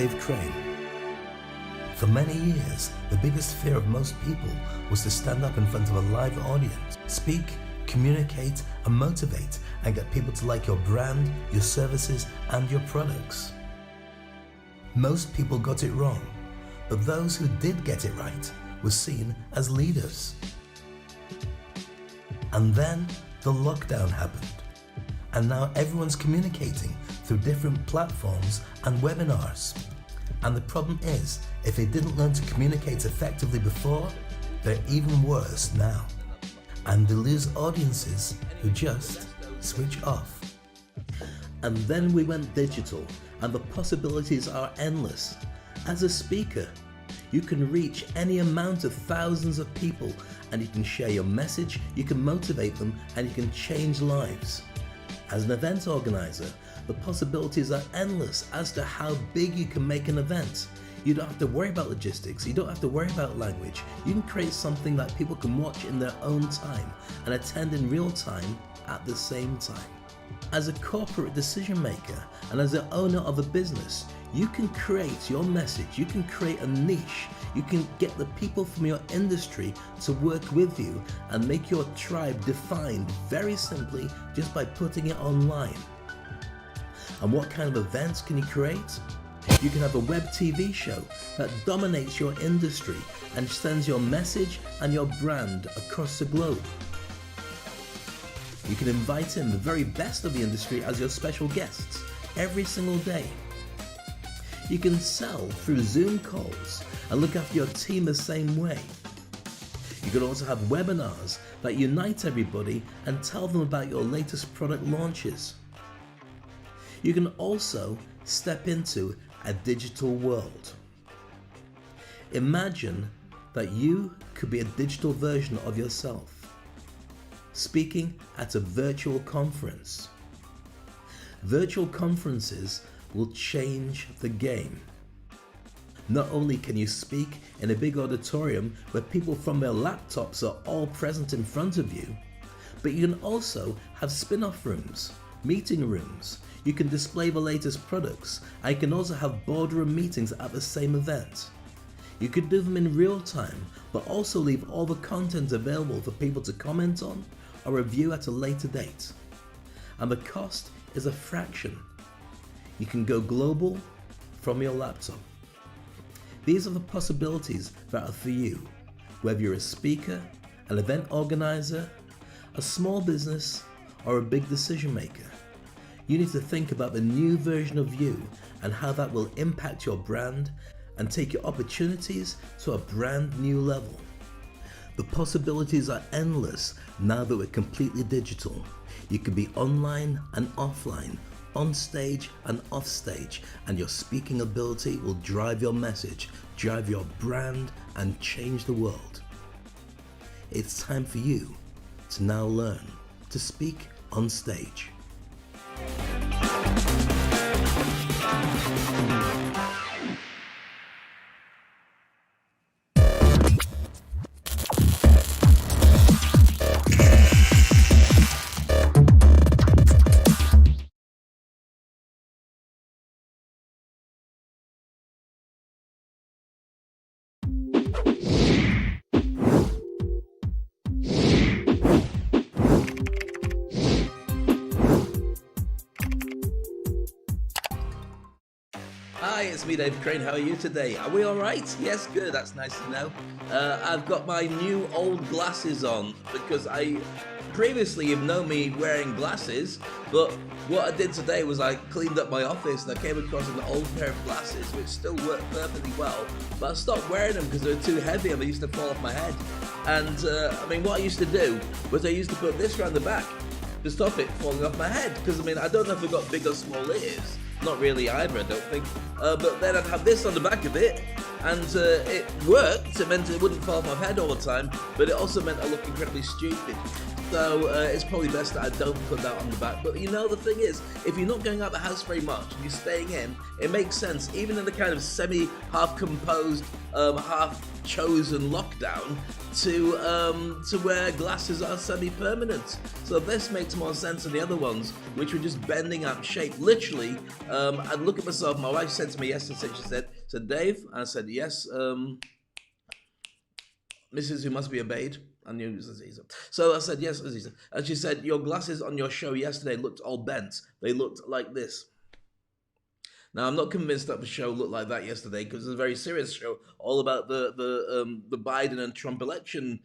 Dave Crane. For many years, the biggest fear of most people was to stand up in front of a live audience, speak, communicate, and motivate, and get people to like your brand, your services, and your products. Most people got it wrong, but those who did get it right were seen as leaders. And then the lockdown happened, and now everyone's communicating through different platforms and webinars. And the problem is, if they didn't learn to communicate effectively before, they're even worse now. And they lose audiences who just switch off. And then we went digital, and the possibilities are endless. As a speaker, you can reach any amount of thousands of people, and you can share your message, you can motivate them, and you can change lives. As an event organizer, the possibilities are endless as to how big you can make an event. You don't have to worry about logistics, you don't have to worry about language. You can create something that people can watch in their own time and attend in real time at the same time. As a corporate decision maker and as the owner of a business, you can create your message, you can create a niche, you can get the people from your industry to work with you and make your tribe defined very simply just by putting it online. And what kind of events can you create? You can have a web TV show that dominates your industry and sends your message and your brand across the globe. You can invite in the very best of the industry as your special guests every single day. You can sell through Zoom calls and look after your team the same way. You can also have webinars that unite everybody and tell them about your latest product launches. You can also step into a digital world. Imagine that you could be a digital version of yourself, speaking at a virtual conference. Virtual conferences will change the game. Not only can you speak in a big auditorium where people from their laptops are all present in front of you, but you can also have spin-off rooms, meeting rooms. You can display the latest products, and you can also have boardroom meetings at the same event. You could do them in real time, but also leave all the content available for people to comment on or review at a later date. And the cost is a fraction. You can go global from your laptop. These are the possibilities that are for you, whether you're a speaker, an event organizer, a small business, or a big decision maker. You need to think about the new version of you and how that will impact your brand and take your opportunities to a brand new level. The possibilities are endless now that we're completely digital. You can be online and offline, on stage and off stage, and your speaking ability will drive your message, drive your brand, and change the world. It's time for you to now learn to speak on stage. Hi, it's me, Dave Crane. How are you today? Are we all right? Yes, good. That's nice to know. I've got my new old glasses on because previously you've known me wearing glasses, but what I did today was I cleaned up my office and I came across an old pair of glasses which still work perfectly well, but I stopped wearing them because they were too heavy and they used to fall off my head. And what I used to do was I used to put this around the back to stop it falling off my head, because I don't know if I've got big or small ears. Not really either, I don't think. But then I'd have this on the back of it, And it worked. It meant it wouldn't fall off my head all the time, but it also meant I look incredibly stupid. So it's probably best that I don't put that on the back. But you know, the thing is, if you're not going out the house very much and you're staying in, it makes sense, even in the kind of semi-half-composed, half-chosen lockdown, to wear glasses are semi-permanent. So this makes more sense than the other ones, which were just bending out shape. Literally, I'd look at myself. My wife said to me yesterday, she said, Dave, and I said, yes, Mrs. who must be obeyed. I knew it was Aziza. So I said, yes, Aziza. And she said, your glasses on your show yesterday looked all bent. They looked like this. Now, I'm not convinced that the show looked like that yesterday, because it's a very serious show, all about the Biden and Trump election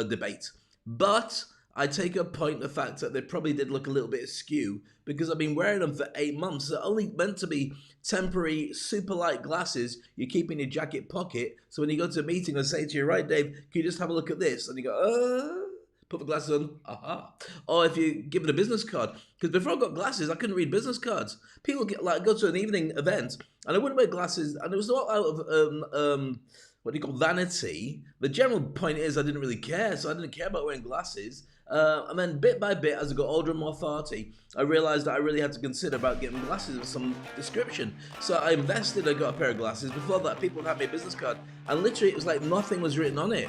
debate. But I take a point in the fact that they probably did look a little bit askew, because I've been wearing them for 8 months. They're only meant to be temporary, super light glasses you keep in your jacket pocket. So when you go to a meeting and say to you, right, Dave, can you just have a look at this? And you go, put the glasses on, aha. Or if you give it a business card, because before I got glasses, I couldn't read business cards. People go to an evening event, and I wouldn't wear glasses, and it was not out of what do you call vanity. The general point is I didn't really care, so I didn't care about wearing glasses. And then bit by bit, as I got older and more authority, I realized that I really had to consider about getting glasses of some description. So I invested, I got a pair of glasses. Before that, people would have me a business card, and literally it was like nothing was written on it.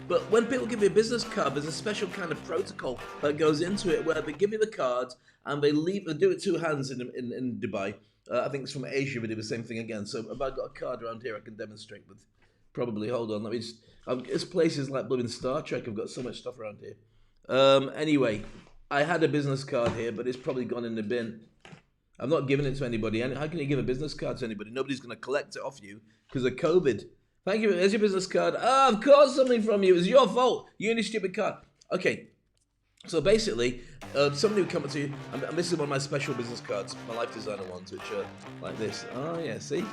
But when people give you a business card, there's a special kind of protocol that goes into it, where they give you the card and they do it two hands in Dubai. I think it's from Asia, they do the same thing again. So if I've got a card around here, I can demonstrate with. Probably, hold on, let me just. It's places like blooming Star Trek. I've got so much stuff around here. Anyway, I had a business card here, but it's probably gone in the bin. I'm not giving it to anybody. How can you give a business card to anybody? Nobody's going to collect it off you because of COVID. Thank you. There's your business card. I've caught something from you. It's your fault. You and your stupid card. Okay. So basically, somebody would come up to you, and this is one of my special business cards, my life designer ones, which are like this. Oh, yeah, see?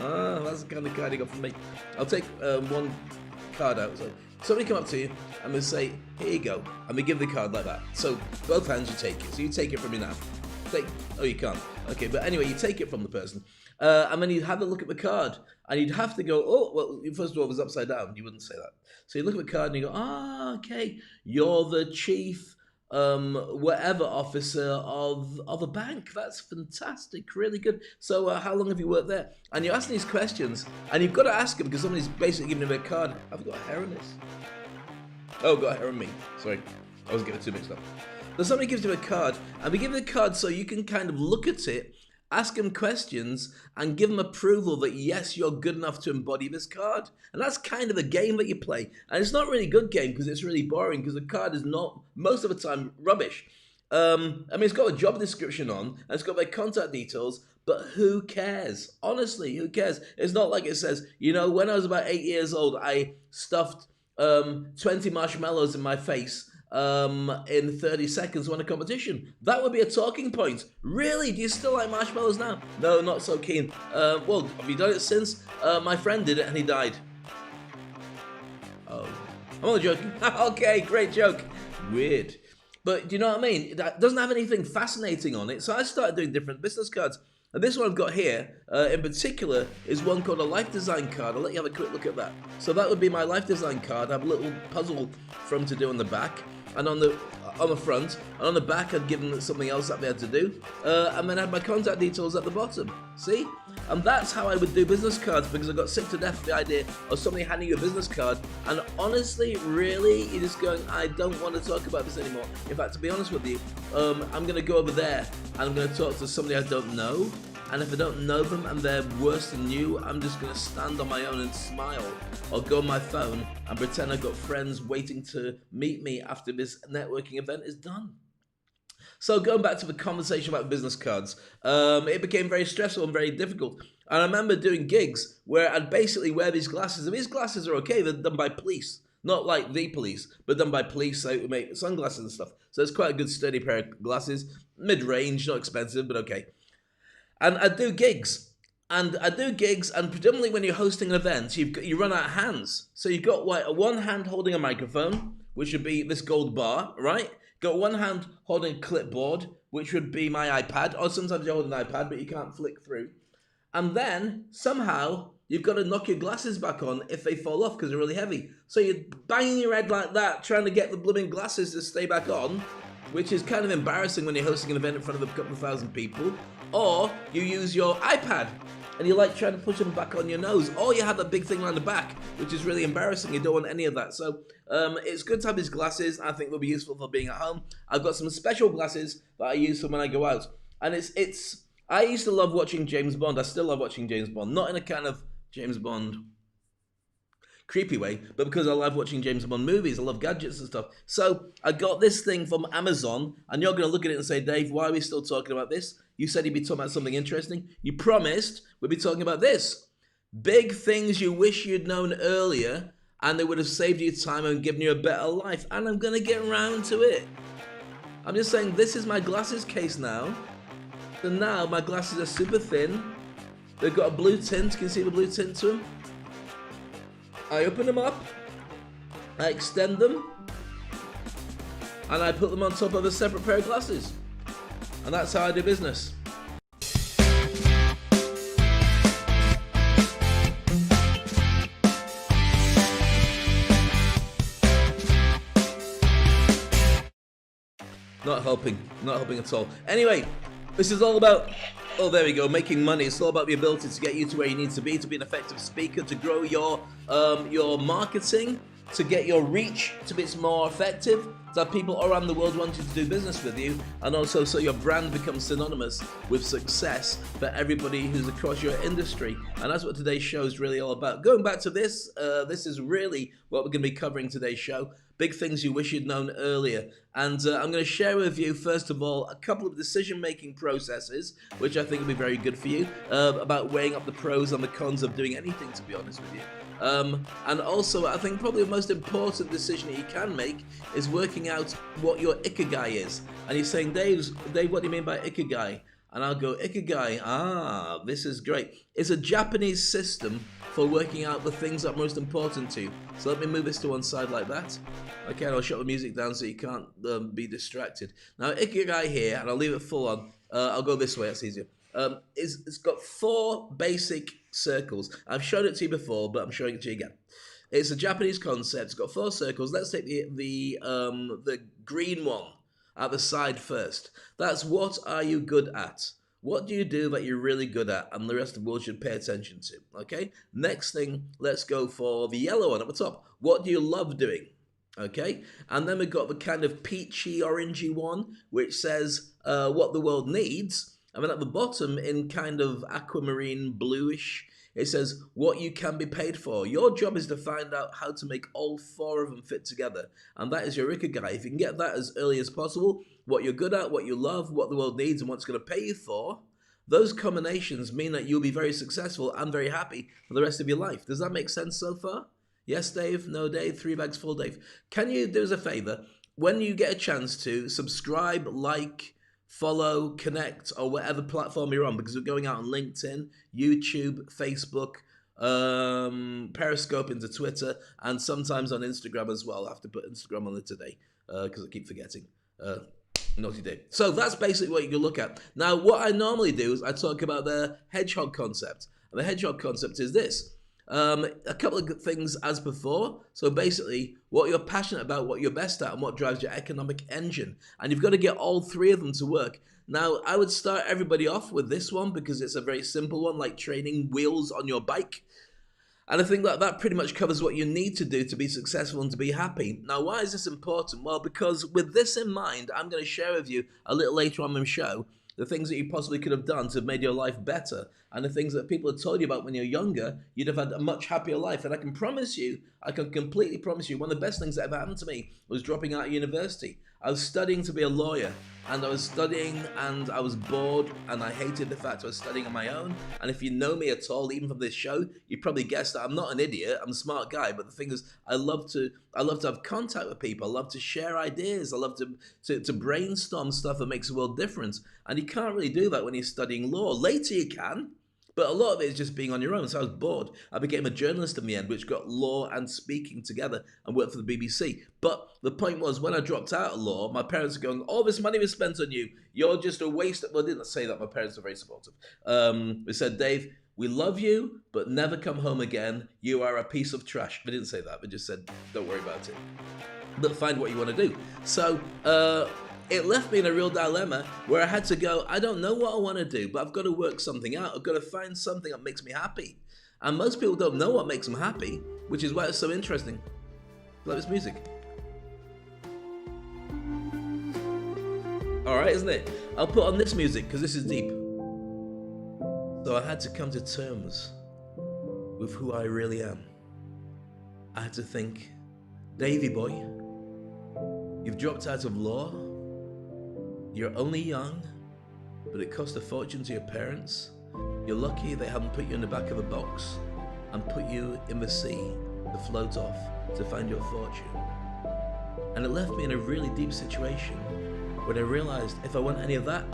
Ah, that's the kind of card you got from me. I'll take one card out. So somebody come up to you and they say, here you go. And we give the card like that. So both hands you take it. So you take it from me now. Oh, you can't. Okay, but anyway, you take it from the person. And then you'd have a look at the card. And you'd have to go, oh, well, first of all, it was upside down. You wouldn't say that. So you look at the card and you go, okay, you're the chief whatever officer of a bank. That's fantastic, really good. So how long have you worked there? And you're asking these questions, and you've got to ask them because somebody's basically giving them a card. I've got hair on this. Oh, got hair on me. Sorry, I was getting too mixed up. So somebody gives you a card, and we give you the card so you can kind of look at it, ask them questions, and give them approval that yes, you're good enough to embody this card. And that's kind of the game that you play. And it's not really a good game because it's really boring, because the card is not, most of the time, rubbish. I mean, it's got a job description on, and it's got their contact details, but who cares? Honestly, who cares? It's not like it says, you know, when I was about 8 years old, I stuffed 20 marshmallows in my face in 30 seconds won a competition. That would be a talking point. Really? Do you still like marshmallows now? No, not so keen. Well, have you done it since? My friend did it and he died. Oh. I'm only joking. Okay, great joke. Weird. But do you know what I mean? That doesn't have anything fascinating on it. So I started doing different business cards. And this one I've got here, in particular, is one called a life design card. I'll let you have a quick look at that. So that would be my life design card. I have a little puzzle for him to do on the back. And on the front, and on the back I'd given something else that they had to do, and then I had my contact details at the bottom. See? And that's how I would do business cards, because I got sick to death of the idea of somebody handing you a business card, and honestly, really, you're just going, I don't want to talk about this anymore. In fact, to be honest with you, I'm going to go over there, and I'm going to talk to somebody I don't know, and if I don't know them and they're worse than you, I'm just going to stand on my own and smile, or go on my phone and pretend I've got friends waiting to meet me after this networking event is done. So going back to the conversation about business cards, it became very stressful and very difficult. And I remember doing gigs where I'd basically wear these glasses, and these glasses are okay, they're done by police. Not like the police, but done by police, so we make sunglasses and stuff. So it's quite a good sturdy pair of glasses, mid-range, not expensive, but okay. And I do gigs, and predominantly when you're hosting an event, you run out of hands. So you've got one hand holding a microphone, which would be this gold bar, right? Got one hand holding a clipboard, which would be my iPad, or sometimes you hold an iPad, but you can't flick through. And then, somehow, you've got to knock your glasses back on if they fall off because they're really heavy. So you're banging your head like that, trying to get the blooming glasses to stay back on, which is kind of embarrassing when you're hosting an event in front of a couple of thousand people. Or you use your iPad and you like trying to push them back on your nose, or you have that big thing around the back, which is really embarrassing. You don't want any of that. So it's good to have these glasses. I think they'll be useful for being at home. I've got some special glasses that I use for when I go out. And I used to love watching James Bond. I still love watching James Bond. Not in a kind of James Bond creepy way, but because I love watching James Bond movies. I love gadgets and stuff. So I got this thing from Amazon, and you're going to look at it and say, Dave, why are we still talking about this? You said you'd be talking about something interesting. You promised we'd be talking about this. Big things you wish you'd known earlier, and they would have saved you time and given you a better life. And I'm going to get around to it. I'm just saying, this is my glasses case now. So now my glasses are super thin. They've got a blue tint. Can you see the blue tint to them? I open them up, I extend them, and I put them on top of a separate pair of glasses. And that's how I do business. Not helping at all. Anyway, this is all about, oh, there we go, making money. It's all about the ability to get you to where you need to be an effective speaker, to grow your marketing, to get your reach to be more effective, to have people around the world wanting to do business with you, and also so your brand becomes synonymous with success for everybody who's across your industry. And that's what today's show is really all about. Going back to this, this is really what we're going to be covering today's show. Big things you wish you'd known earlier. And I'm going to share with you, first of all, a couple of decision-making processes, which I think will be very good for you, about weighing up the pros and the cons of doing anything, to be honest with you. And also, I think probably the most important decision that you can make is working out what your ikigai is. And you're saying, Dave, what do you mean by ikigai? And I'll go, ikigai, this is great. It's a Japanese system for working out the things that are most important to you. So let me move this to one side like that. Okay, and I'll shut the music down so you can't be distracted. Now, ikigai here, and I'll leave it full on. I'll go this way, that's easier. It's got 4 basic circles. I've shown it to you before, but I'm showing it to you again. It's a Japanese concept. It's got 4 circles. Let's take the green one at the side first. That's what are you good at? What do you do that you're really good at and the rest of the world should pay attention to? Okay. Next thing, let's go for the yellow one at the top. What do you love doing? Okay. And then we've got the kind of peachy, orangey one, which says what the world needs. And then at the bottom, in kind of aquamarine bluish, it says what you can be paid for. Your job is to find out how to make all 4 of them fit together. And that is your ikigai. If you can get that as early as possible, what you're good at, what you love, what the world needs, and what it's going to pay you for, those combinations mean that you'll be very successful and very happy for the rest of your life. Does that make sense so far? Yes, Dave? No, Dave? 3 bags full, Dave. Can you do us a favor? When you get a chance to subscribe, like, follow, connect, or whatever platform you're on, because we're going out on LinkedIn, YouTube, Facebook, Periscope into Twitter, and sometimes on Instagram as well. I have to put Instagram on it today because I keep forgetting. Naughty day. So that's basically what you can look at. Now, what I normally do is I talk about the hedgehog concept. And the hedgehog concept is this. A couple of good things as before. So basically, what you're passionate about, what you're best at, and what drives your economic engine. And you've got to get all 3 of them to work. Now, I would start everybody off with this one because it's a very simple one, like training wheels on your bike. And I think that pretty much covers what you need to do to be successful and to be happy. Now, why is this important? Well, because with this in mind, I'm going to share with you a little later on in the show the things that you possibly could have done to have made your life better, and the things that people had told you about when you're younger, you'd have had a much happier life. And I can promise you, I can completely promise you, one of the best things that ever happened to me was dropping out of university. I was studying to be a lawyer, and I was studying and I was bored, and I hated the fact I was studying on my own. And if you know me at all, even from this show, you probably guessed that I'm not an idiot, I'm a smart guy, but the thing is, I love to have contact with people, I love to share ideas, I love to brainstorm stuff that makes the world different. And you can't really do that when you're studying law. Later you can, but a lot of it is just being on your own. So I was bored. I became a journalist in the end, which got law and speaking together and worked for the BBC. But the point was, when I dropped out of law, my parents were going, all this money was spent on you. You're just a waste. Well, they didn't say that. My parents were very supportive. They said, Dave, We love you, but never come home again. You are a piece of trash. They didn't say that. They just said, don't worry about it. But find what you want to do. So it left me in a real dilemma where I had to go, I don't know what I want to do, but I've got to work something out. I've got to find something that makes me happy. And most people don't know what makes them happy, which is why it's so interesting. Like this music. All right, isn't it? I'll put on this music because this is deep. So I had to come to terms with who I really am. I had to think, Davy boy, you've dropped out of law. You're only young, but it cost a fortune to your parents. You're lucky they haven't put you in the back of a box and put you in the sea to float off to find your fortune. And it left me in a really deep situation when I realized if I want any of that,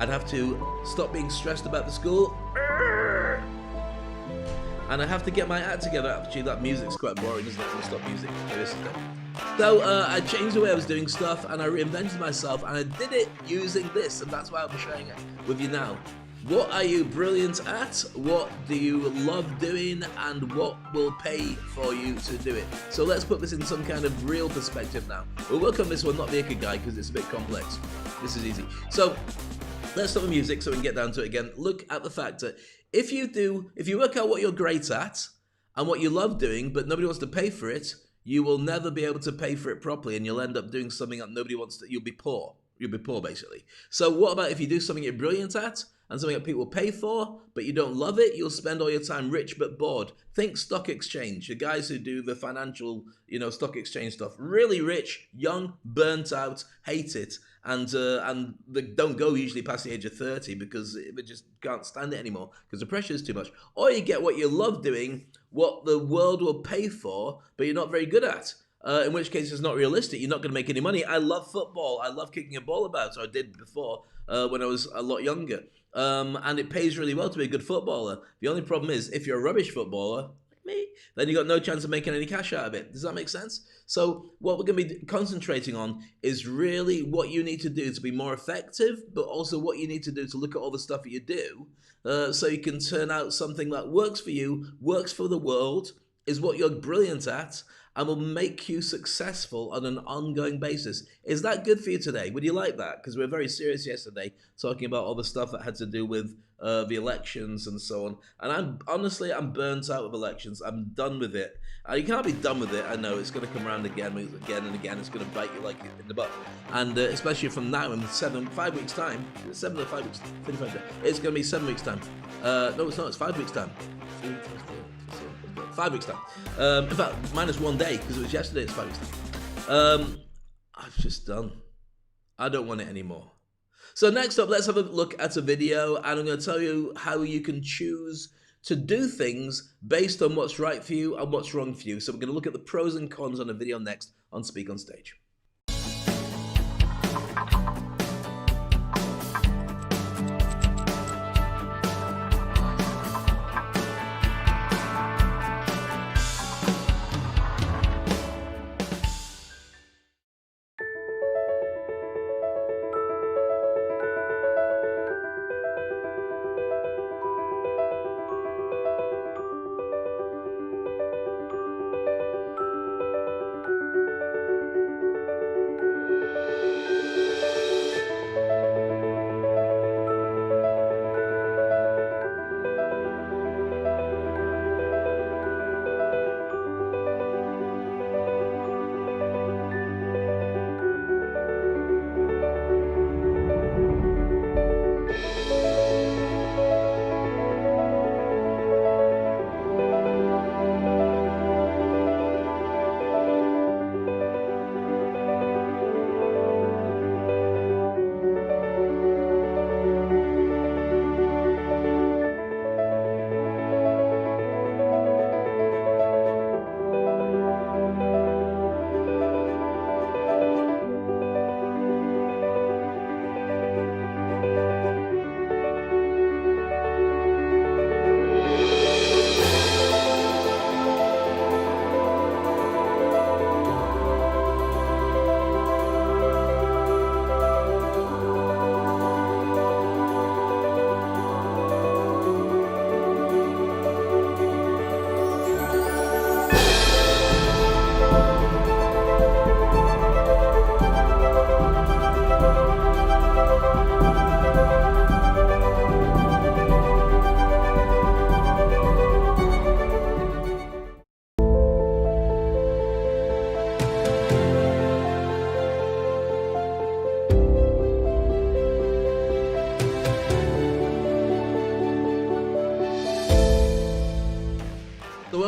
I'd have to stop being stressed about the school, and I have to get my act together. Actually, that music's quite boring, isn't it? I'm gonna stop music. So I changed the way I was doing stuff, and I reinvented myself, and I did it using this, and that's why I'm sharing it with you now. What are you brilliant at? What do you love doing? And what will pay for you to do it? So let's put this in some kind of real perspective now. We'll work on this one, not the Ikigai, because it's a bit complex. This is easy. So let's stop the music so we can get down to it again. Look at the fact that if you work out what you're great at and what you love doing, but nobody wants to pay for it, you will never be able to pay for it properly, and you'll end up doing something that nobody wants to. You'll be poor. You'll be poor, basically. So what about if you do something you're brilliant at and something that people pay for, but you don't love it? You'll spend all your time rich but bored. Think stock exchange. The guys who do the financial, stock exchange stuff. Really rich, young, burnt out, hate it, and they don't go usually past the age of 30 because they just can't stand it anymore because the pressure is too much. Or you get what you love doing, what the world will pay for, but you're not very good at. In which case it's not realistic. You're not going to make any money. I love football. I love kicking a ball about, or I did before when I was a lot younger. And it pays really well to be a good footballer. The only problem is if you're a rubbish footballer, like me, then you got no chance of making any cash out of it. Does that make sense? So what we're going to be concentrating on is really what you need to do to be more effective, but also what you need to do to look at all the stuff that you do so you can turn out something that works for you, works for the world, is what you're brilliant at, and will make you successful on an ongoing basis. Is that good for you today? Would you like that? Because we were very serious yesterday talking about all the stuff that had to do with the elections and so on. And I'm burnt out of elections. I'm done with it. You can't be done with it. I know it's going to come around again and again. It's going to bite you like in the butt. And especially from now in 5 weeks time, 7 or 5 weeks, 35 days. It's going to be 7 weeks time. No, it's not. It's 5 weeks time. 5 weeks time. In fact, minus 1 day because it was yesterday. It's 5 weeks time. I'm just done. I don't want it anymore. So next up, let's have a look at a video, and I'm going to tell you how you can choose to do things based on what's right for you and what's wrong for you. So we're going to look at the pros and cons on a video next on Speak on Stage.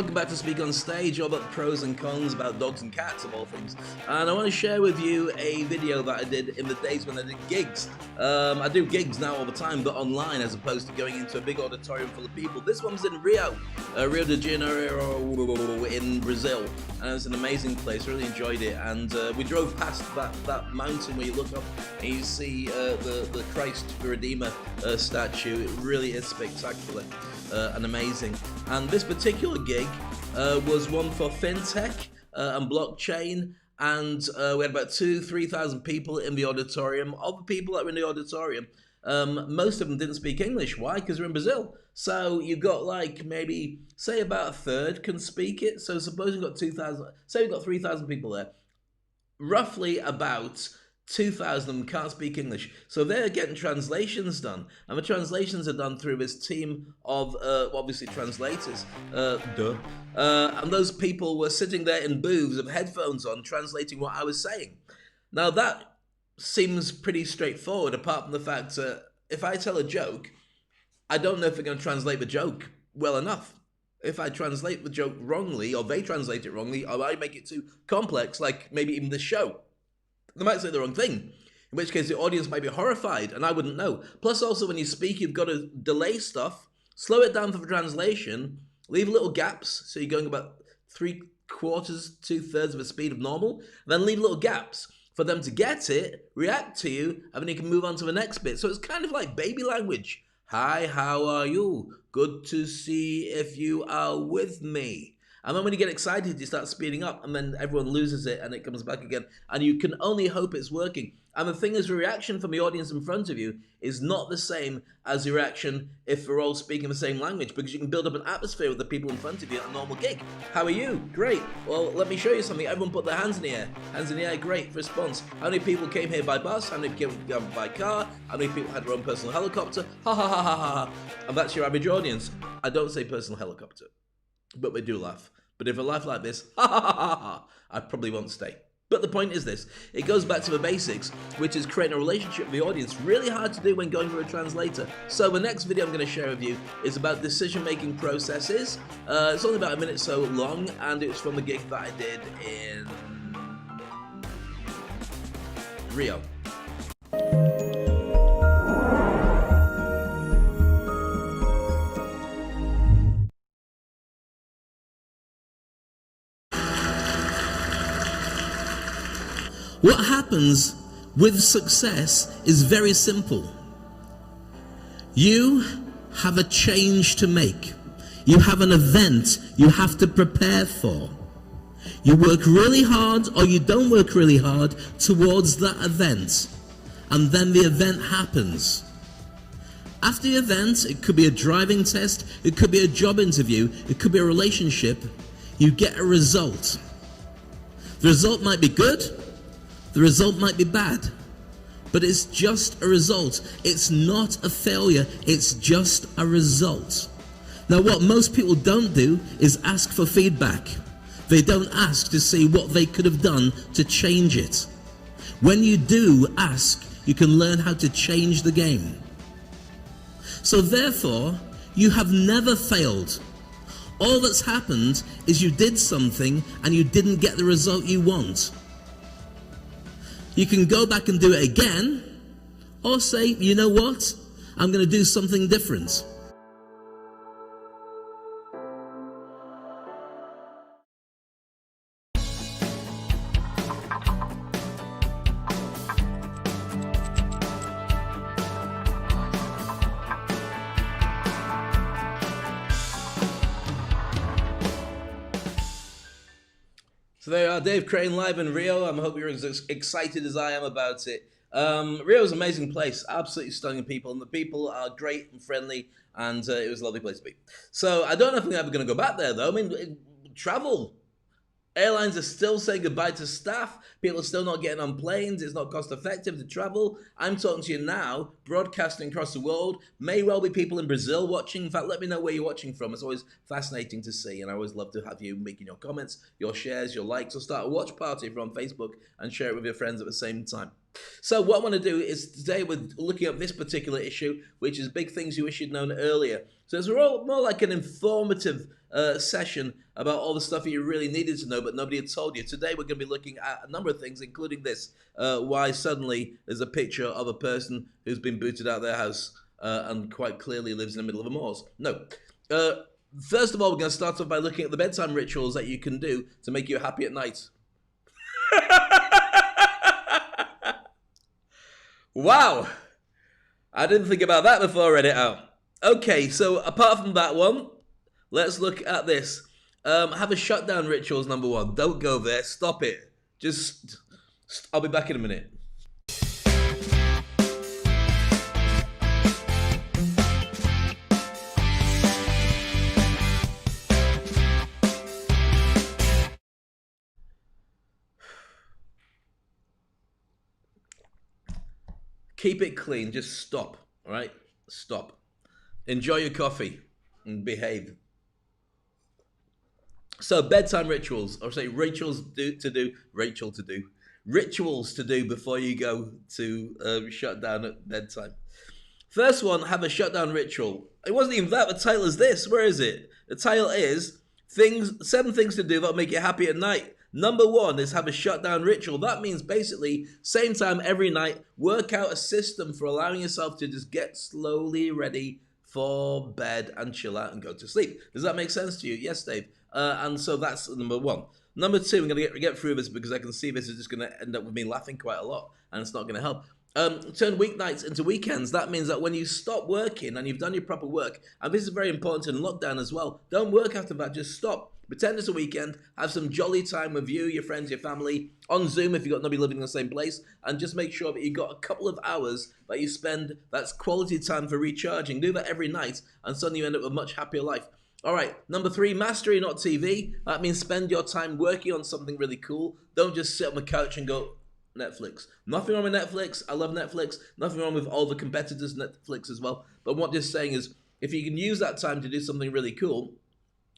welcome back to Speak on Stage, all about the pros and cons about dogs and cats of all things. And I want to share with you a video that I did in the days when I did gigs. I do gigs now all the time, but online as opposed to going into a big auditorium full of people. This one was in Rio de Janeiro in Brazil, and it was an amazing place. Really enjoyed it, and we drove past that mountain where you look up and you see the Christ the Redeemer statue. It really is spectacular. And amazing. And this particular gig was one for fintech and blockchain, and we had about 2,000-3,000 people in the auditorium. Of the people that were in the auditorium, most of them didn't speak English. Why? Because we're in Brazil. So you got like maybe, say about a third can speak it. So suppose you've got 2,000, say you've got 3,000 people there. Roughly about 2,000 of them can't speak English, so they're getting translations done, and the translations are done through this team of obviously translators. And those people were sitting there in booths with headphones on, translating what I was saying. Now that seems pretty straightforward, apart from the fact that if I tell a joke, I don't know if they're going to translate the joke well enough. If I translate the joke wrongly, or they translate it wrongly, or I make it too complex, like maybe even this show, they might say the wrong thing, in which case the audience might be horrified, and I wouldn't know. Plus, also, when you speak, you've got to delay stuff, slow it down for the translation, leave little gaps, so you're going about 3/4, 2/3 of the speed of normal, then leave little gaps for them to get it, react to you, and then you can move on to the next bit. So it's kind of like baby language. Hi, how are you? Good to see if you are with me. And then when you get excited, you start speeding up, and then everyone loses it, and it comes back again. And you can only hope it's working. And the thing is, the reaction from the audience in front of you is not the same as the reaction if we're all speaking the same language, because you can build up an atmosphere with the people in front of you at a normal gig. How are you? Great. Well, let me show you something. Everyone put their hands in the air. Hands in the air, great response. How many people came here by bus? How many people came by car? How many people had their own personal helicopter? Ha ha ha ha ha. And that's your average audience. I don't say personal helicopter, but we do laugh. But if I laugh like this, ha ha ha ha ha, I probably won't stay. But the point is this, it goes back to the basics, which is creating a relationship with the audience. Really hard to do when going through a translator. So the next video I'm going to share with you is about decision-making processes. It's only about a minute so long, and it was from the gig that I did in Rio. What happens with success is very simple. You have a change to make. You have an event you have to prepare for. You work really hard, or you don't work really hard towards that event, and then the event happens. After the event, it could be a driving test, it could be a job interview, it could be a relationship. You get a result. The result might be good, the result might be bad, but it's just a result. It's not a failure, it's just a result. Now, what most people don't do is ask for feedback. They don't ask to see what they could have done to change it. When you do ask, you can learn how to change the game. So therefore, you have never failed. All that's happened is you did something and you didn't get the result you want. You can go back and do it again, or say, you know what, I'm going to do something different. So there you are, Dave Crane live in Rio. I hope you're as excited as I am about it. Rio's an amazing place, absolutely stunning people, and the people are great and friendly, and it was a lovely place to be. So I don't know if I'm ever going to go back there, though. I mean, travel. Airlines are still saying goodbye to staff. People are still not getting on planes. It's not cost effective to travel. I'm talking to you now, broadcasting across the world. May well be people in Brazil watching. In fact, let me know where you're watching from. It's always fascinating to see, and I always love to have you making your comments, your shares, your likes, or start a watch party if you're on Facebook and share it with your friends at the same time. So what I want to do is today we're looking at this particular issue, which is big things you wish you'd known earlier. So it's more like an informative session about all the stuff that you really needed to know, but nobody had told you. Today we're going to be looking at a number of things, including this: why suddenly there's a picture of a person who's been booted out of their house and quite clearly lives in the middle of a moors. No. First of all, we're going to start off by looking at the bedtime rituals that you can do to make you happy at night. Wow, I didn't think about that before I read it out. Okay, so apart from that one, let's look at this. Have a shutdown rituals, number one. Don't go there, stop it. I'll be back in a minute. Keep it clean. Just stop. All right? Stop. Enjoy your coffee and behave. So bedtime rituals, or say rituals to do before you go to shut down at bedtime. First one, have a shutdown ritual. It wasn't even that. The title is this. Where is it? The title is 7 things to do that'll make you happy at night. Number one is have a shutdown ritual. That means basically, same time every night, work out a system for allowing yourself to just get slowly ready for bed and chill out and go to sleep. Does that make sense to you? Yes, Dave. And so that's number one. Number two, I'm going to get through this because I can see this is just going to end up with me laughing quite a lot, and it's not going to help. Turn weeknights into weekends. That means that when you stop working and you've done your proper work, and this is very important in lockdown as well, don't work after that, just stop. Pretend it's a weekend, have some jolly time with you, your friends, your family, on Zoom if you've got nobody living in the same place, and just make sure that you've got a couple of hours that you spend, that's quality time for recharging. Do that every night, and suddenly you end up with a much happier life. All right, number 3, mastery, not TV. That means spend your time working on something really cool. Don't just sit on the couch and go, Netflix. Nothing wrong with Netflix. I love Netflix. Nothing wrong with all the competitors Netflix as well. But what I'm just saying is, if you can use that time to do something really cool,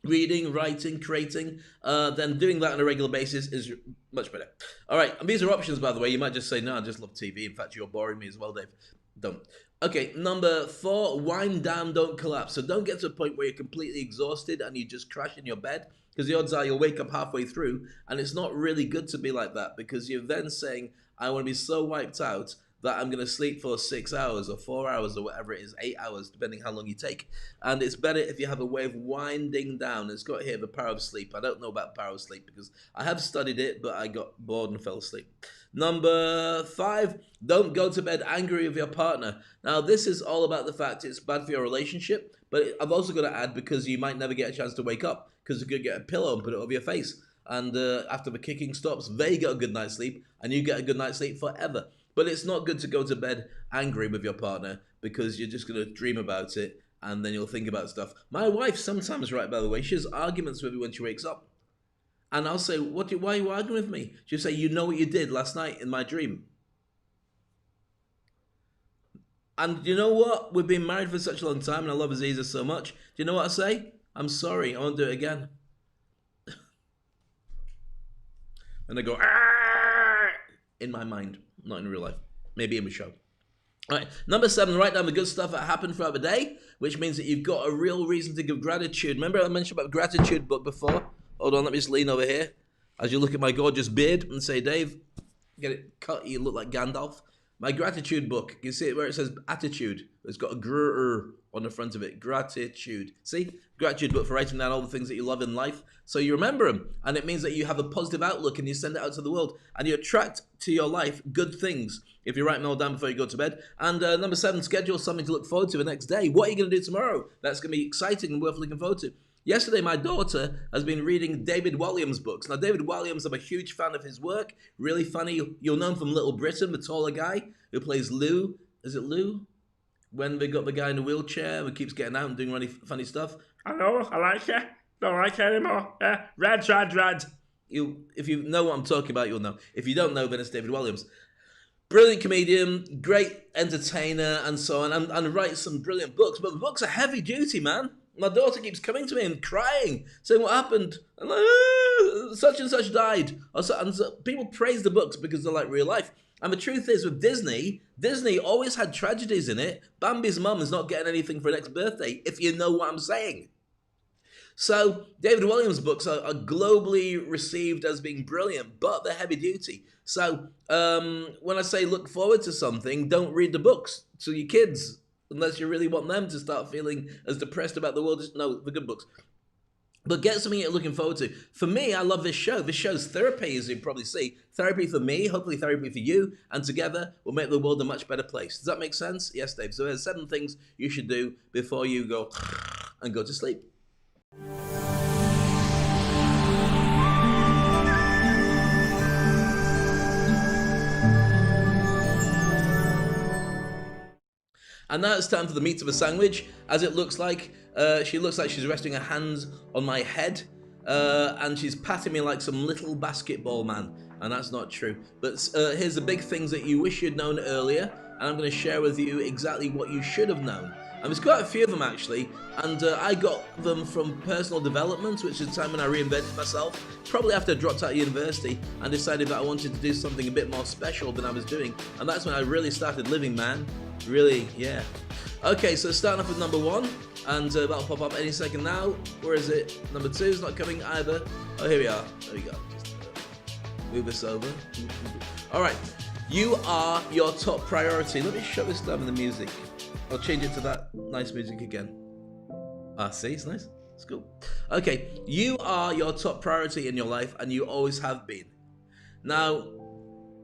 reading, writing, creating, then doing that on a regular basis is much better. All right, and these are options, by the way. You might just say, no, I just love TV. In fact, you're boring me as well, Dave. Don't. Okay, number 4, wind down, don't collapse. So don't get to a point where you're completely exhausted and you just crash in your bed, because the odds are you'll wake up halfway through, and it's not really good to be like that, because you're then saying, I want to be so wiped out that I'm going to sleep for 6 hours or 4 hours or whatever it is, 8 hours, depending how long you take. And it's better if you have a way of winding down. It's got here the power of sleep. I don't know about power of sleep because I have studied it, but I got bored and fell asleep. Number 5, don't go to bed angry with your partner. Now, this is all about the fact it's bad for your relationship, but I've also got to add because you might never get a chance to wake up because you could get a pillow and put it over your face. And after the kicking stops, they get a good night's sleep and you get a good night's sleep forever. But it's not good to go to bed angry with your partner because you're just going to dream about it and then you'll think about stuff. My wife sometimes, right, by the way, she has arguments with me when she wakes up. And I'll say, why are you arguing with me? She'll say, you know what you did last night in my dream. And you know what? We've been married for such a long time and I love Aziza so much. Do you know what I say? I'm sorry, I won't do it again. And I go, in my mind, not in real life. Maybe in the show. All right, number 7, write down the good stuff that happened throughout the day, which means that you've got a real reason to give gratitude. Remember I mentioned about the gratitude book before? Hold on, let me just lean over here. As you look at my gorgeous beard and say, Dave, get it cut, you look like Gandalf. My gratitude book, you see it where it says attitude? It's got a grr on the front of it, gratitude. See? Gratitude book for writing down all the things that you love in life so you remember them. And it means that you have a positive outlook and you send it out to the world. And you attract to your life good things if you write them all down before you go to bed. And number 7, schedule something to look forward to the next day. What are you going to do tomorrow? That's going to be exciting and worth looking forward to. Yesterday, my daughter has been reading David Walliams books. Now, David Walliams, I'm a huge fan of his work. Really funny. You'll know him from Little Britain, the taller guy who plays Lou. Is it Lou? When they got the guy in the wheelchair who keeps getting out and doing really funny stuff. Hello, I like it. Don't like it anymore. Red. If you know what I'm talking about, you'll know. If you don't know, then it's David Walliams. Brilliant comedian, great entertainer, and so on, and writes some brilliant books. But the books are heavy duty, man. My daughter keeps coming to me and crying, saying what happened. And like, such and such died. And so people praise the books because they're like real life. And the truth is, with Disney always had tragedies in it. Bambi's mum is not getting anything for her next birthday, if you know what I'm saying. So David Williams' books are globally received as being brilliant, but they're heavy duty. So when I say look forward to something, don't read the books to your kids unless you really want them to start feeling as depressed about the world. No, the good books. But get something you're looking forward to. For me, I love this show. This show's therapy, as you probably see. Therapy for me, hopefully therapy for you, and together we'll make the world a much better place. Does that make sense? Yes, Dave. So there's 7 things you should do before you go and go to sleep. And now it's time for the meat of a sandwich, as it looks like. She looks like she's resting her hands on my head, and she's patting me like some little basketball man, and that's not true. But here's the big things that you wish you'd known earlier, and I'm going to share with you exactly what you should have known. And there's quite a few of them, actually, and I got them from personal development, which is the time when I reinvented myself, probably after I dropped out of university and decided that I wanted to do something a bit more special than I was doing, and that's when I really started living, man. Really, yeah. Okay, so starting off with number 1, and that'll pop up any second now. Where is it? Number 2 is not coming either. Oh, here we are. There we go. Just move this over. All right. You are your top priority. Let me shut this down with the music. I'll change it to that nice music again. Ah, see, it's nice. It's cool. Okay, you are your top priority in your life, and you always have been. Now,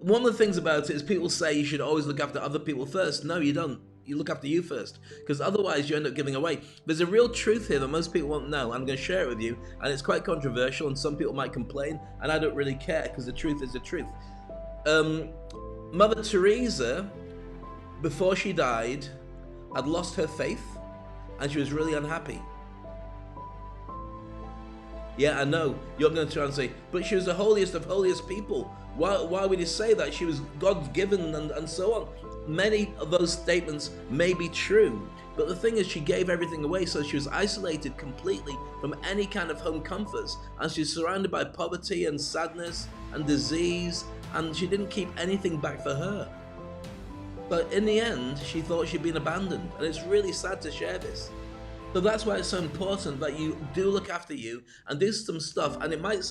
one of the things about it is people say you should always look after other people first. No, you don't. You look after you first, because otherwise you end up giving away. There's a real truth here that most people won't know. I'm going to share it with you, and it's quite controversial, and some people might complain, and I don't really care, because the truth is the truth. Mother Teresa, before she died, had lost her faith, and she was really unhappy. Yeah, I know. You're going to try and say, but she was the holiest of holiest people. Why would you say that? She was God-given and so on. Many of those statements may be true, but the thing is, she gave everything away, so she was isolated completely from any kind of home comforts, and she's surrounded by poverty and sadness and disease, and she didn't keep anything back for her. But in the end, she thought she'd been abandoned, and it's really sad to share this. So that's why it's so important that you do look after you and do some stuff. And it might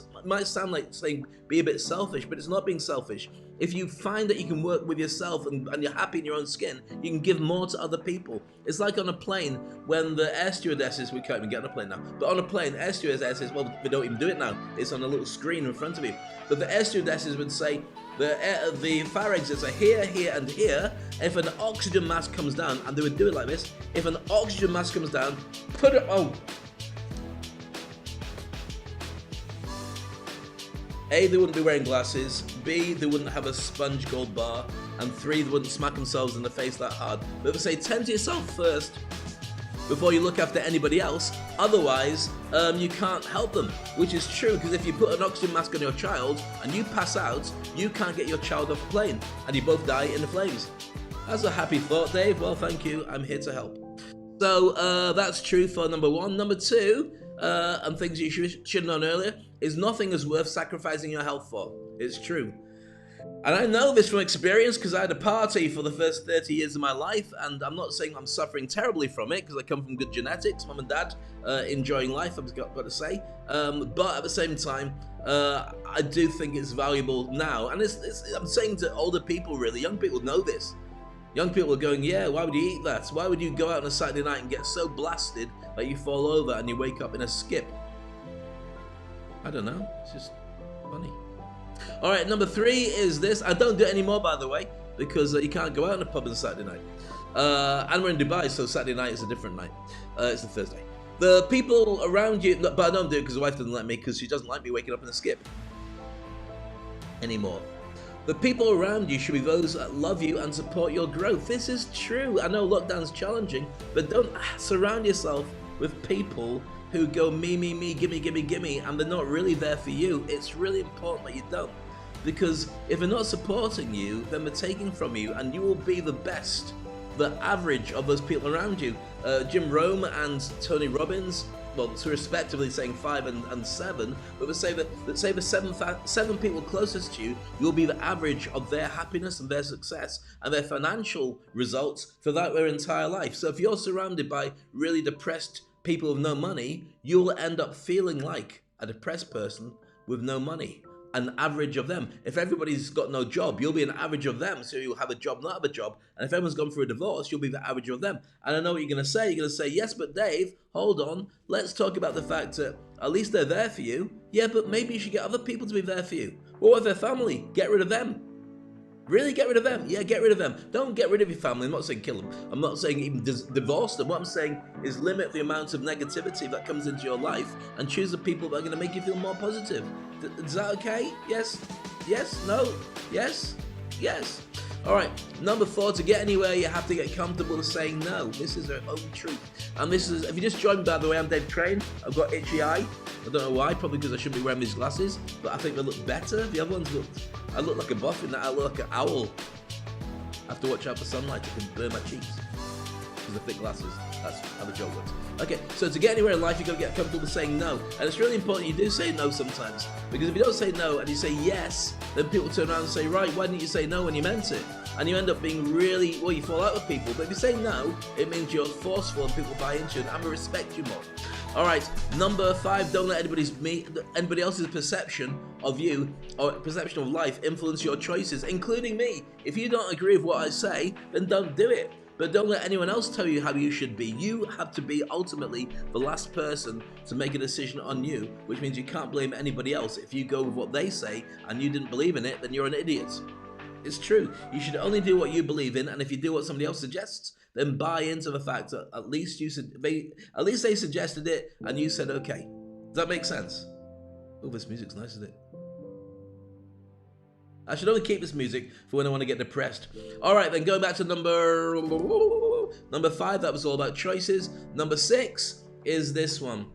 sound like saying be a bit selfish, but it's not being selfish. If you find that you can work with yourself and you're happy in your own skin, you can give more to other people. It's like on a plane when the air stewardesses, we can't even get on a plane now, but on a plane, air stewardesses, well, they don't even do it now. It's on a little screen in front of you. But the air stewardesses would say, the fire exits are here, here, and here. If an oxygen mask comes down, and they would do it like this, if an oxygen mask comes down, put it, A, they wouldn't be wearing glasses, B, they wouldn't have a sponge gold bar, and 3, they wouldn't smack themselves in the face that hard. But they say, tend to yourself first before you look after anybody else, otherwise you can't help them, which is true, because if you put an oxygen mask on your child and you pass out, you can't get your child off the plane, and you both die in the flames. That's a happy thought, Dave. Well, thank you, I'm here to help. So that's true for number 1. Number 2, and things you should have known earlier, is nothing is worth sacrificing your health for. It's true. And I know this from experience, because I had a party for the first 30 years of my life, and I'm not saying I'm suffering terribly from it, because I come from good genetics, mum and dad, enjoying life, I've got to say. But at the same time, I do think it's valuable now. And I'm saying to older people, really, young people know this. Young people are going, yeah, why would you eat that? Why would you go out on a Saturday night and get so blasted that you fall over and you wake up in a skip? I don't know, it's just funny. All right, number 3 is this. I don't do it anymore, by the way, because you can't go out in a pub on Saturday night. And we're in Dubai, so Saturday night is a different night. It's a Thursday. The people around you, but I don't do it because the wife doesn't let me, because she doesn't like me waking up in a skip anymore. The people around you should be those that love you and support your growth. This is true. I know lockdown's challenging, but don't surround yourself with people who go me, gimme, gimme, gimme, and they're not really there for you. It's really important that you don't. Because if they're not supporting you, then they're taking from you, and you will be the best, the average of those people around you. Jim Rome and Tony Robbins, well, so respectively saying 5 and 7, but let's say the seven people closest to you, you'll be the average of their happiness and their success and their financial results throughout their entire life. So if you're surrounded by really depressed people with no money, you'll end up feeling like a depressed person with no money. An average of them. If everybody's got no job, you'll be an average of them, so you'll have a job, not have a job. And if everyone's gone through a divorce, you'll be the average of them. And I know what you're going to say. You're going to say, yes, but Dave, hold on. Let's talk about the fact that at least they're there for you. Yeah, but maybe you should get other people to be there for you. What if their family? Get rid of them. Really, get rid of them? Yeah, get rid of them. Don't get rid of your family. I'm not saying kill them. I'm not saying even divorce them. What I'm saying is limit the amount of negativity that comes into your life and choose the people that are going to make you feel more positive. Is that okay? Yes? Yes? No? Yes? Yes. All right, number 4, to get anywhere, you have to get comfortable with saying no. This is our own truth. And this is, if you just joined me, by the way, I'm Dave Train. I've got itchy eye. I don't know why, probably because I shouldn't be wearing these glasses, but I think they look better. The other ones I look like a buff in that. I look like an owl. I have to watch out for sunlight, it can burn my cheeks. Because of thick glasses. That's how the joke works. Okay, so to get anywhere in life, you've got to get comfortable with saying no. And it's really important you do say no sometimes. Because if you don't say no and you say yes, then people turn around and say, right, why didn't you say no when you meant it? And you end up being really, well, you fall out with people. But if you say no, it means you're forceful and people buy into you and will respect you more. All right, number 5, don't let anybody else's perception of you or perception of life influence your choices, including me. If you don't agree with what I say, then don't do it. But don't let anyone else tell you how you should be. You have to be ultimately the last person to make a decision on you, which means you can't blame anybody else. If you go with what they say and you didn't believe in it, then you're an idiot. It's true. You should only do what you believe in, and if you do what somebody else suggests, then buy into the fact that at least they suggested it and you said okay. Does that make sense? Oh, this music's nice, isn't it? I should only keep this music for when I want to get depressed. All right, then going back to number 5, that was all about choices. Number 6 is this one.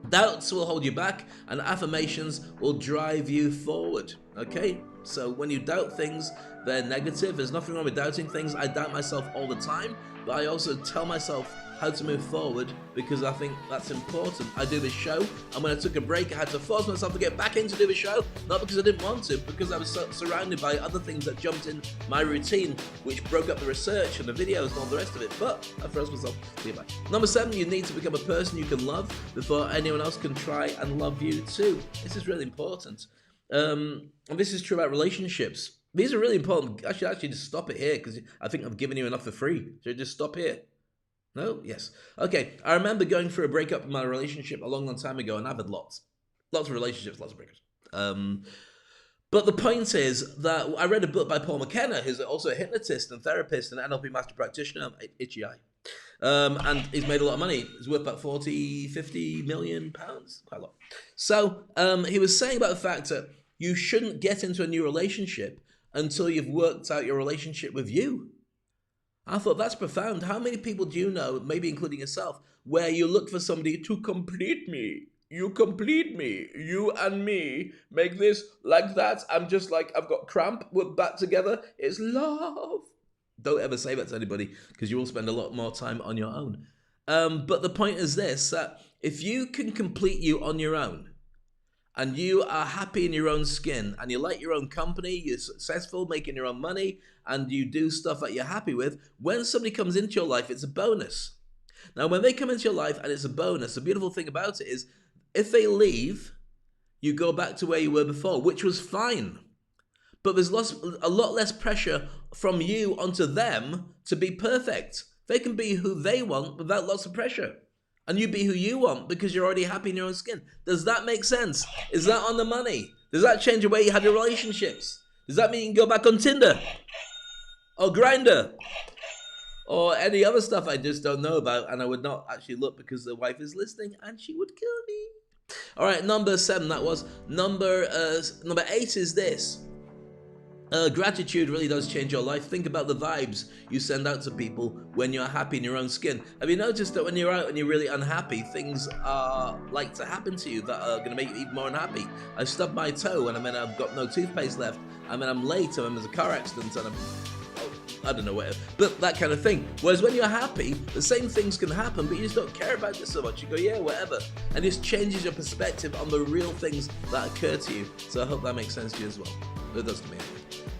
Doubts will hold you back and affirmations will drive you forward. Okay? So when you doubt things, they're negative. There's nothing wrong with doubting things. I doubt myself all the time, but I also tell myself how to move forward because I think that's important. I do this show, and when I took a break, I had to force myself to get back in to do the show, not because I didn't want to, because I was surrounded by other things that jumped in my routine, which broke up the research and the videos and all the rest of it, but I forced myself to get back. Number 7, you need to become a person you can love before anyone else can try and love you too. This is really important. And this is true about relationships. These are really important. I should actually just stop it here because I think I've given you enough for free. Should I just stop here? No? Yes. Okay, I remember going through a breakup in my relationship a long time ago, and I've had lots of relationships, lots of breakups. But the point is that I read a book by Paul McKenna, who's also a hypnotist and therapist and NLP master practitioner, itchy eye. And he's made a lot of money. He's worth about 50 million pounds, quite a lot. So he was saying about the fact that you shouldn't get into a new relationship until you've worked out your relationship with you. I thought that's profound. How many people do you know, maybe including yourself, where you look for somebody to complete me? You complete me. You and me make this like that. I'm just like, I've got cramp. We're back together. It's love. Don't ever say that to anybody because you will spend a lot more time on your own. But the point is this, that if you can complete you on your own, and you are happy in your own skin, and you like your own company, you're successful, making your own money, and you do stuff that you're happy with, when somebody comes into your life, it's a bonus. Now, when they come into your life and it's a bonus, the beautiful thing about it is, if they leave, you go back to where you were before, which was fine. But there's a lot less pressure from you onto them to be perfect. They can be who they want without lots of pressure. And you be who you want because you're already happy in your own skin. Does that make sense? Is that on the money? Does that change the way you have your relationships? Does that mean you can go back on Tinder? Or Grindr? Or any other stuff I just don't know about, and I would not actually look because the wife is listening and she would kill me. All right, number 7, that was. Number 8 is this. Gratitude really does change your life. Think about the vibes you send out to people when you're happy in your own skin. Have you noticed that when you're out and you're really unhappy, things are like to happen to you that are going to make you even more unhappy? I stubbed my toe and I've got no toothpaste left. I'm late and there's a car accident and I don't know, whatever. But that kind of thing. Whereas when you're happy, the same things can happen, but you just don't care about it so much. You go, yeah, whatever. And it just changes your perspective on the real things that occur to you. So I hope that makes sense to you as well. It does to me.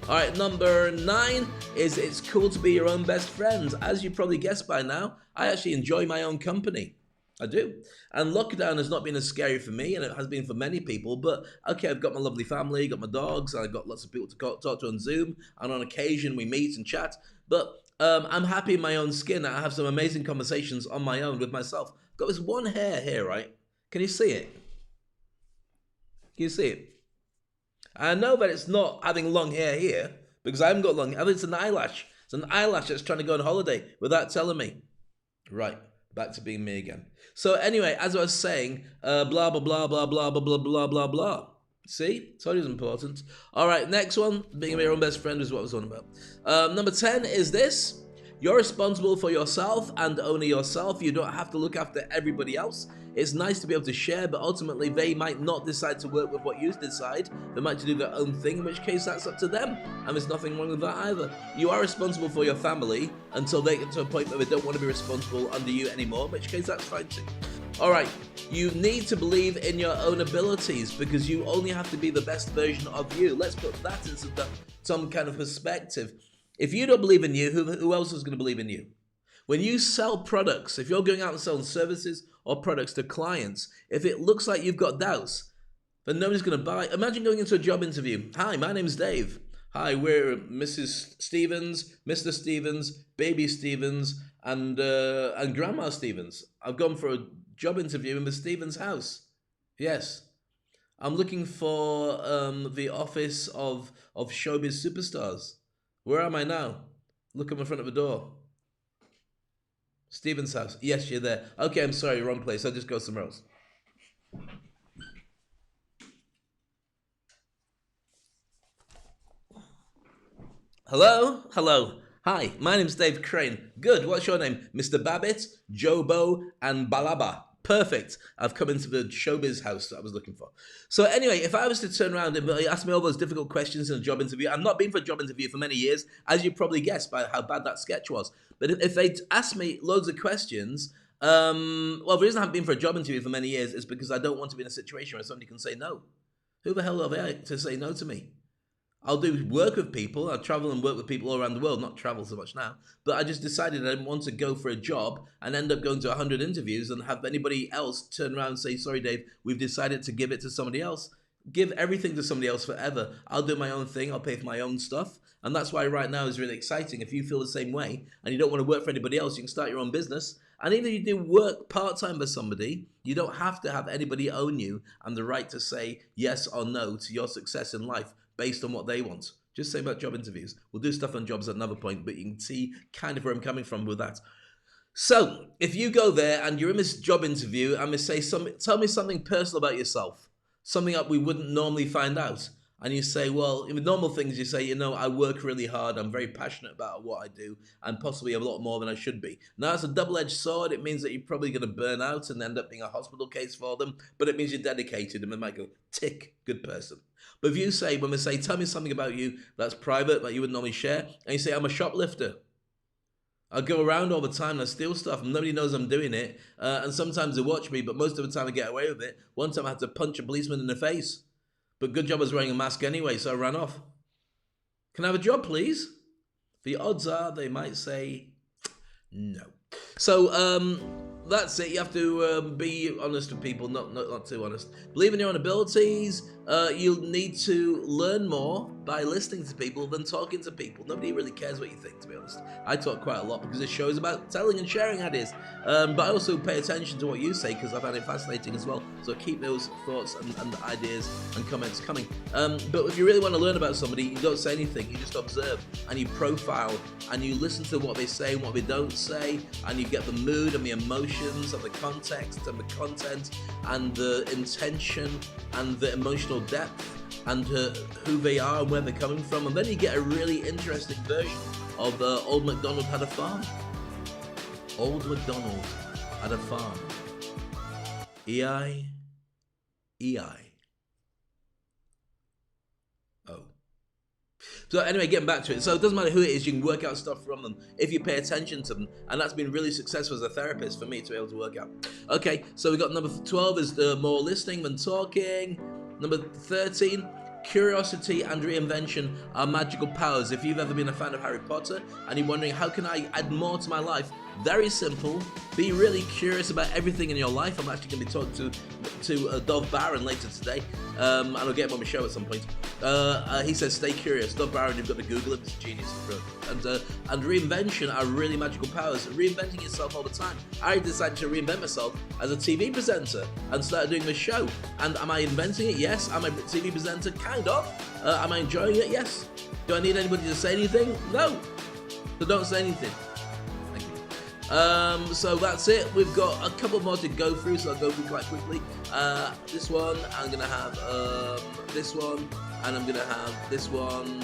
All right, number 9 is it's cool to be your own best friend. As you probably guessed by now, I actually enjoy my own company. I do. And lockdown has not been as scary for me, and it has been for many people. But okay, I've got my lovely family, got my dogs, and I've got lots of people to talk to on Zoom, and on occasion we meet and chat. But I'm happy in my own skin. I have some amazing conversations on my own with myself. I've got this one hair here, right? Can you see it? Can you see it? I know that it's not having long hair here, because I haven't got long hair. I think it's an eyelash. It's an eyelash that's trying to go on holiday without telling me. Right, back to being me again. So anyway, as I was saying, blah, blah, blah, blah, blah, blah, blah, blah, blah, blah. See? Told you it was important. All right, next one. Being your own best friend is what I was on about. Number 10 is this. You're responsible for yourself and only yourself. You don't have to look after everybody else. It's nice to be able to share, but ultimately they might not decide to work with what you decide. They might do their own thing, in which case that's up to them. And there's nothing wrong with that either. You are responsible for your family until they get to a point where they don't want to be responsible under you anymore, in which case that's fine too. All right, you need to believe in your own abilities because you only have to be the best version of you. Let's put that into some kind of perspective. If you don't believe in you, who else is going to believe in you? When you sell products, if you're going out and selling services or products to clients, if it looks like you've got doubts, then nobody's going to buy. Imagine going into a job interview. Hi, my name's Dave. Hi, we're Mrs. Stevens, Mr. Stevens, Baby Stevens, and Grandma Stevens. I've gone for a job interview in Miss Stevens' house. Yes. I'm looking for the office of showbiz superstars. Where am I now? Look at my front of the door. Stephen's house. Yes, you're there. Okay, I'm sorry, wrong place. I'll just go somewhere else. Hello? Hello. Hi, my name's Dave Crane. Good, what's your name? Mr. Babbitt, Jobo, and Balaba. Perfect. I've come into the showbiz house that I was looking for. So anyway, if I was to turn around and ask me all those difficult questions in a job interview, I've not been for a job interview for many years, as you probably guessed by how bad that sketch was. But if they'd asked me loads of questions, well, the reason I haven't been for a job interview for many years is because I don't want to be in a situation where somebody can say no. Who the hell are they to say no to me? I'll do work with people. I'll travel and work with people all around the world. Not travel so much now. But I just decided I didn't want to go for a job and end up going to 100 interviews and have anybody else turn around and say, sorry, Dave, we've decided to give it to somebody else. Give everything to somebody else forever. I'll do my own thing. I'll pay for my own stuff. And that's why right now is really exciting. If you feel the same way and you don't want to work for anybody else, you can start your own business. And even if you do work part-time for somebody, you don't have to have anybody own you and the right to say yes or no to your success in life based on what they want. Just say about job interviews. We'll do stuff on jobs at another point, but you can see kind of where I'm coming from with that. So, if you go there and you're in this job interview and they say, tell me something personal about yourself, something that we wouldn't normally find out. And you say, well, in the normal things, you say, you know, I work really hard. I'm very passionate about what I do and possibly a lot more than I should be. Now, it's a double-edged sword. It means that you're probably going to burn out and end up being a hospital case for them. But it means you're dedicated and they might go, tick, good person. But if you say, when they say, tell me something about you that's private, that you wouldn't normally share, and you say, I'm a shoplifter. I go around all the time and I steal stuff and nobody knows I'm doing it. And sometimes they watch me, but most of the time I get away with it. One time I had to punch a policeman in the face. But good job I was wearing a mask anyway, so I ran off. Can I have a job, please? The odds are they might say no. So that's it. You have to be honest with people, not too honest. Believe in your own abilities. You'll need to learn more by listening to people than talking to people. Nobody really cares what you think, to be honest. I talk quite a lot because this show is about telling and sharing ideas. But I also pay attention to what you say because I find it fascinating as well. So keep those thoughts and ideas and comments coming. But if you really want to learn about somebody, you don't say anything. You just observe and you profile and you listen to what they say and what they don't say, and you get the mood and the emotions and the context and the content and the intention and the emotional depth and who they are and where they're coming from, and then you get a really interesting version of Old MacDonald Had a Farm. Old MacDonald had a farm. E-I-E-I. Oh. So anyway, getting back to it. So it doesn't matter who it is, you can work out stuff from them if you pay attention to them. And that's been really successful as a therapist for me to be able to work out. Okay, so we got number 12 is the more listening than talking. Number 13, curiosity and reinvention are magical powers. If you've ever been a fan of Harry Potter and you're wondering how can I add more to my life, very simple. Be really curious about everything in your life. I'm actually going to be talking to Dov Barron later today, and I'll get him on my show at some point. He says, stay curious. Dov Barron, you've got to Google him. He's a genius. And reinvention are really magical powers. Reinventing yourself all the time. I decided to reinvent myself as a TV presenter and started doing this show. And am I inventing it? Yes. Am I a TV presenter? Kind of. Am I enjoying it? Yes. Do I need anybody to say anything? No. So don't say anything. So that's it. We've got a couple more to go through, so I'll go through quite quickly. This one, I'm gonna have this one, and I'm gonna have this one,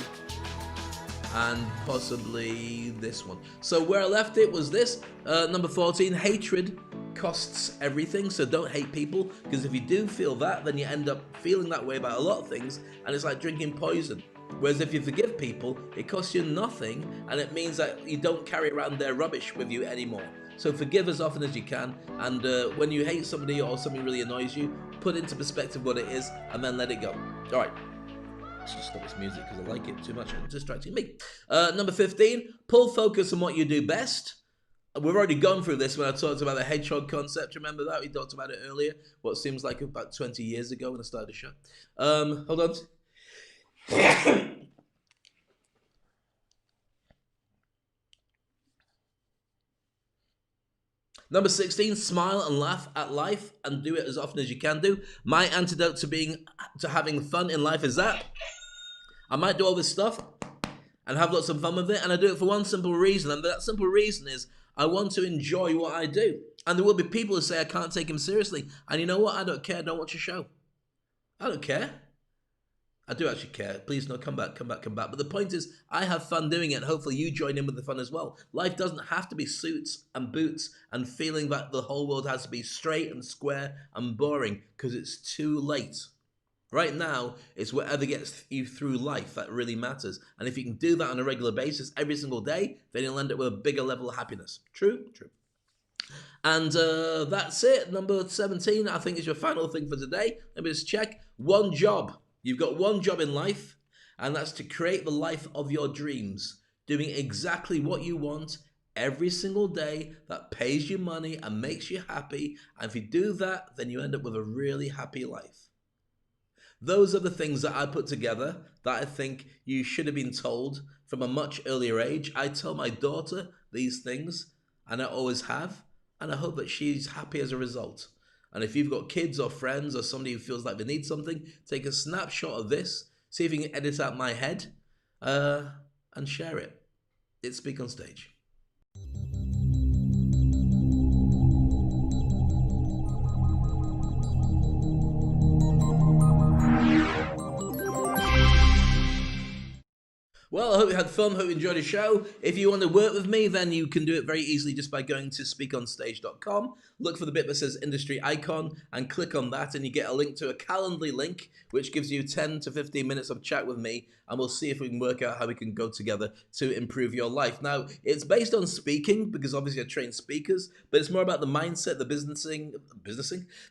and possibly this one. So where I left it was this, number 14, hatred costs everything. So don't hate people, because if you do feel that, then you end up feeling that way about a lot of things, and it's like drinking poison. Whereas if you forgive people, it costs you nothing, and it means that you don't carry around their rubbish with you anymore. So forgive as often as you can, and when you hate somebody or something really annoys you, put into perspective what it is, and then let it go. All right. Let's just stop this music because I like it too much. It's distracting me. Number 15, pull focus on what you do best. We've already gone through this when I talked about the hedgehog concept. Remember that? We talked about it earlier, what seems like about 20 years ago when I started the show. Hold on. Number 16, smile and laugh at life and do it as often as you can do. My antidote to having fun in life is that I might do all this stuff and have lots of fun with it, and I do it for one simple reason, and that simple reason is I want to enjoy what I do. And there will be people who say I can't take him seriously, and you know what? I don't care. Don't watch a show. I don't care. I do actually care. Please, no, come back. But the point is, I have fun doing it, and hopefully you join in with the fun as well. Life doesn't have to be suits and boots and feeling that the whole world has to be straight and square and boring, because it's too late. Right now, it's whatever gets you through life that really matters. And if you can do that on a regular basis every single day, then you'll end up with a bigger level of happiness. True? True. And that's it. Number 17, I think, is your final thing for today. Let me just check. One job. You've got one job in life, and that's to create the life of your dreams, doing exactly what you want every single day that pays you money and makes you happy. And if you do that, then you end up with a really happy life. Those are the things that I put together that I think you should have been told from a much earlier age. I tell my daughter these things, and I always have, and I hope that she's happy as a result. And if you've got kids or friends or somebody who feels like they need something, take a snapshot of this, see if you can edit out my head, and share it. It's Speak on Stage. Well, I hope you had fun, hope you enjoyed the show. If you want to work with me, then you can do it very easily just by going to SpeakOnstage.com. Look for the bit that says Industry Icon and click on that, and you get a link to a Calendly link, which gives you 10 to 15 minutes of chat with me, and we'll see if we can work out how we can go together to improve your life. Now, it's based on speaking, because obviously I train speakers, but it's more about the mindset, the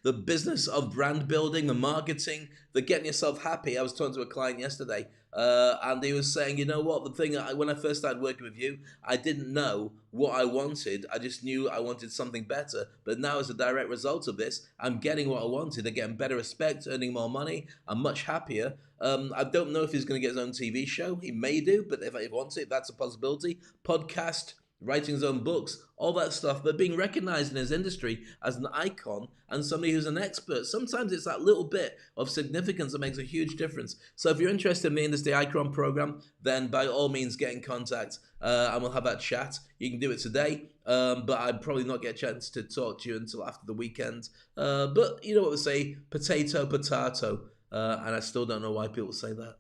the business of brand building, the marketing, the getting yourself happy. I was talking to a client yesterday, and he was saying, you know what, the thing, when I first started working with you, I didn't know what I wanted. I just knew I wanted something better. But now as a direct result of this, I'm getting what I wanted. I'm getting better respect, earning more money. I'm much happier. I don't know if he's going to get his own TV show. He may do, but if he wants it, that's a possibility. Podcast, writing his own books, all that stuff, but being recognized in his industry as an icon and somebody who's an expert. Sometimes it's that little bit of significance that makes a huge difference. So if you're interested in the Industry Icon program, then by all means get in contact and we'll have that chat. You can do it today, but I'd probably not get a chance to talk to you until after the weekend. But you know what they say, potato, potato, and I still don't know why people say that.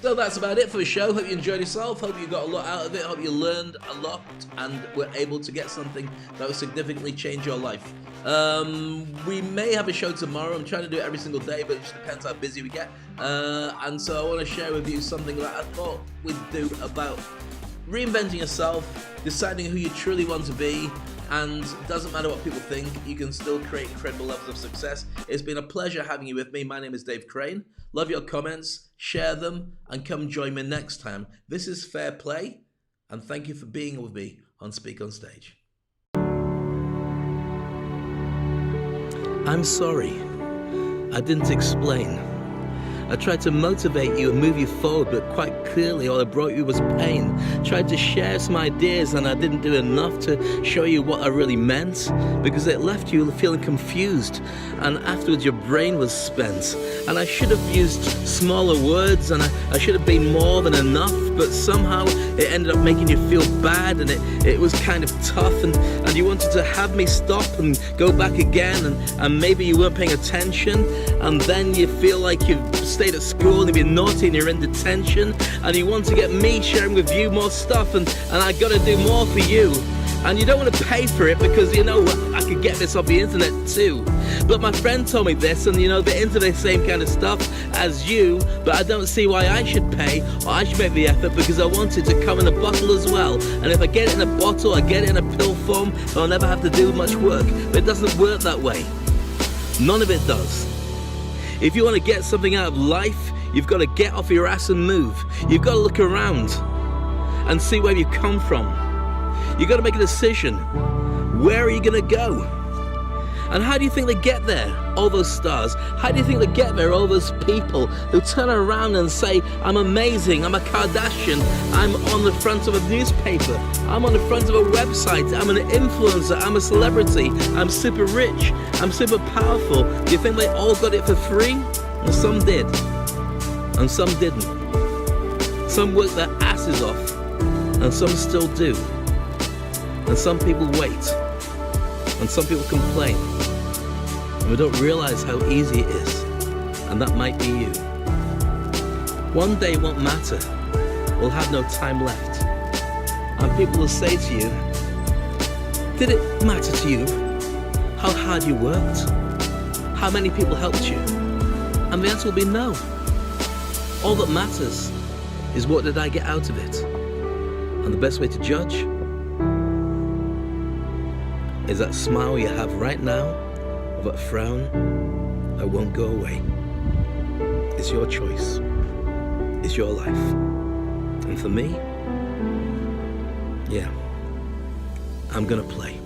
So that's about it for the show. Hope you enjoyed yourself. Hope you got a lot out of it. Hope you learned a lot and were able to get something that will significantly change your life. We may have a show tomorrow. I'm trying to do it every single day, but it just depends how busy we get. And so I want to share with you something that I thought we'd do about reinventing yourself, deciding who you truly want to be, and it doesn't matter what people think, you can still create incredible levels of success. It's been a pleasure having you with me. My name is Dave Crane. Love your comments, share them, and come join me next time. This is Fair Play, and thank you for being with me on Speak on Stage. I'm sorry, I didn't explain. I tried to motivate you and move you forward, but quite clearly all I brought you was pain. Tried to share some ideas and I didn't do enough to show you what I really meant, because it left you feeling confused and afterwards your brain was spent. And I should have used smaller words and I should have been more than enough, but somehow it ended up making you feel bad and it was kind of tough and you wanted to have me stop and go back again and maybe you weren't paying attention, and then you feel like you've stayed at school and you've been naughty and you're in detention and you want to get me sharing with you more stuff and I gotta do more for you, and you don't want to pay for it because you know I could get this off the internet too. But my friend told me this, and you know the internet the same kind of stuff as you, but I don't see why I should pay or I should make the effort, because I want it to come in a bottle as well, and if I get it in a bottle, I get it in a pill form, I'll never have to do much work. But it doesn't work that way. None of it does. If you want to get something out of life, you've got to get off your ass and move. You've got to look around and see where you come from. You've got to make a decision. Where are you going to go? And how do you think they get there? All those stars. How do you think they get there? All those people who turn around and say, I'm amazing, I'm a Kardashian, I'm on the front of a newspaper, I'm on the front of a website, I'm an influencer, I'm a celebrity, I'm super rich, I'm super powerful. Do you think they all got it for free? And some did. And some didn't. Some worked their asses off. And some still do. And some people wait. And some people complain. And we don't realize how easy it is. And that might be you. One day won't matter. We'll have no time left. And people will say to you, did it matter to you how hard you worked? How many people helped you? And the answer will be no. All that matters is what did I get out of it? And the best way to judge is that smile you have right now, or that frown that won't go away. It's your choice. It's your life. And for me, yeah, I'm gonna play.